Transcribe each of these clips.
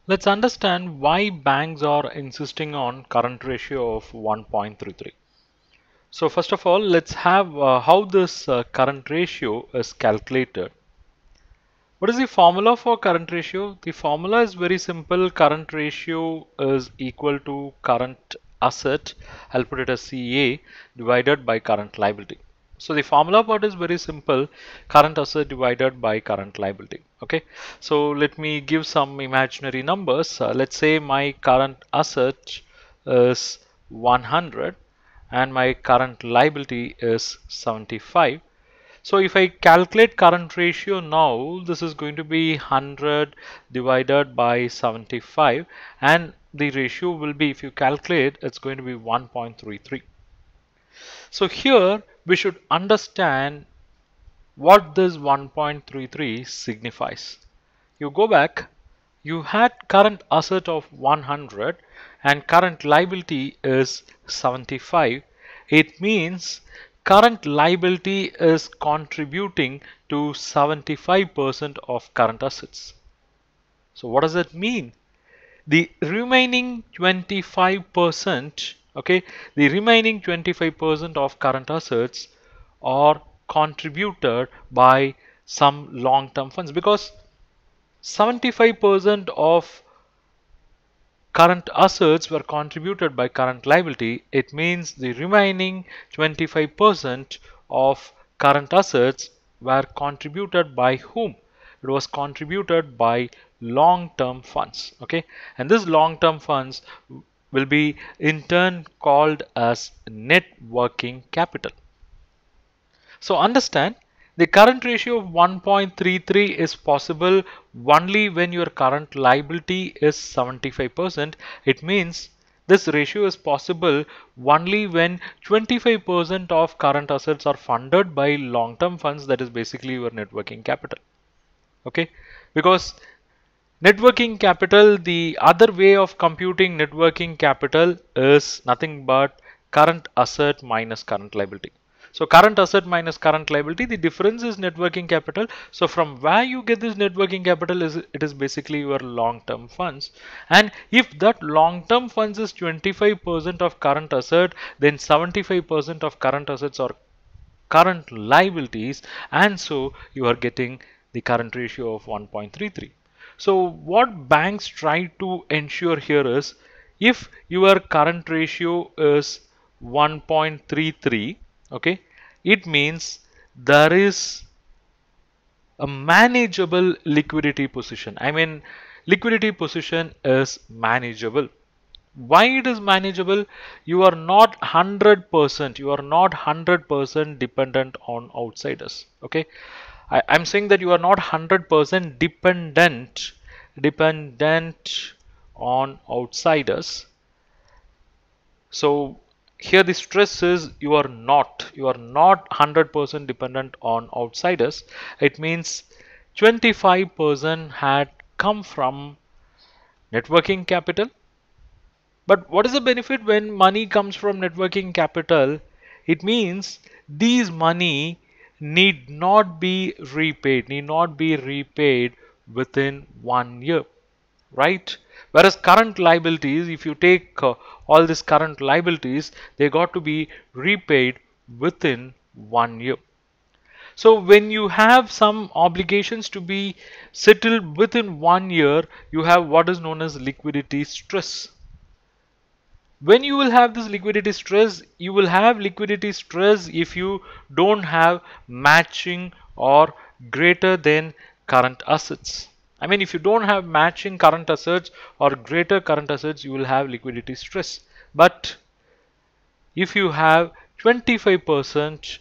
Let's understand why banks are insisting on current ratio of 1.33. So first of all, let's have how this current ratio is calculated. What is the formula for current ratio? The formula is very simple. Current ratio is equal to current asset, I'll put it as CA, divided by current liability. So the formula part is very simple. Current asset divided by current liability. Okay. So let me give some imaginary numbers. Let's say my current asset is 100 and my current liability is 75. So if I calculate current ratio now, this is going to be 100 divided by 75, and the ratio will be, if you calculate, it's going to be 1.33. So here we should understand what this 1.33 signifies. You go back, you had current asset of 100 and current liability is 75. It means current liability is contributing to 75% of current assets. So what does that mean? The remaining 25%, okay, the remaining 25% of current assets are contributed by some long-term funds, because 75% of current assets were contributed by current liability. It means the remaining 25% of current assets were contributed by whom? It was contributed by long-term funds. Okay, and this long-term funds will be in turn called as net working capital. So understand, the current ratio of 1.33 is possible only when your current liability is 75%. It means this ratio is possible only when 25% of current assets are funded by long-term funds, that is basically your net working capital. Okay, because net working capital, the other way of computing net working capital is nothing but current asset minus current liability. So current asset minus current liability, the difference is net working capital. So from where you get this net working capital is, it is basically your long-term funds. And if that long-term funds is 25% of current asset, then 75% of current assets are current liabilities, and so you are getting the current ratio of 1.33. So what banks try to ensure here is, if your current ratio is 1.33, okay, it means there is a manageable liquidity position. I mean, liquidity position is manageable. Why it is manageable? You are not 100%, you are not 100% dependent on outsiders. Okay, I'm saying that you are not 100% dependent on outsiders. So here the stress is, you are not 100% dependent on outsiders. It means 25% had come from net working capital. But what is the benefit when money comes from net working capital? It means these money need not be repaid within 1 year, right? Whereas current liabilities, if you take all these current liabilities, they got to be repaid within 1 year. So when you have some obligations to be settled within 1 year, you have what is known as liquidity stress. When you will have this liquidity stress, you will have liquidity stress if you don't have matching or greater than current assets. I mean, if you don't have matching current assets or greater current assets, you will have liquidity stress. But if you have 25%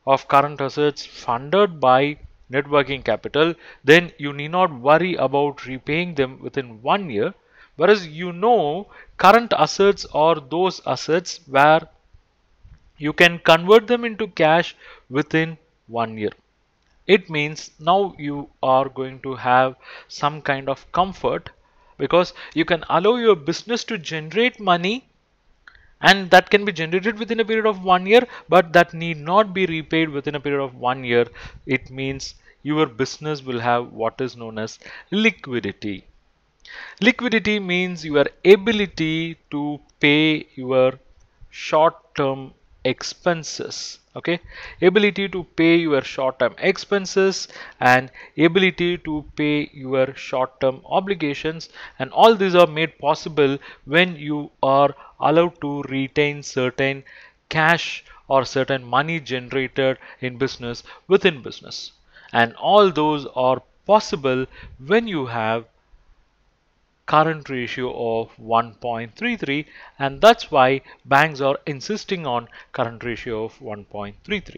of current assets funded by net working capital, then you need not worry about repaying them within 1 year. Whereas current assets are those assets where you can convert them into cash within 1 year. It means now you are going to have some kind of comfort, because you can allow your business to generate money, and that can be generated within a period of 1 year, but that need not be repaid within a period of 1 year. It means your business will have what is known as liquidity. Liquidity means your ability to pay your short term expenses. Okay, ability to pay your short term expenses and ability to pay your short term obligations, and all these are made possible when you are allowed to retain certain cash or certain money generated in business within business, and all those are possible when you have current ratio of 1.33, and that's why banks are insisting on current ratio of 1.33.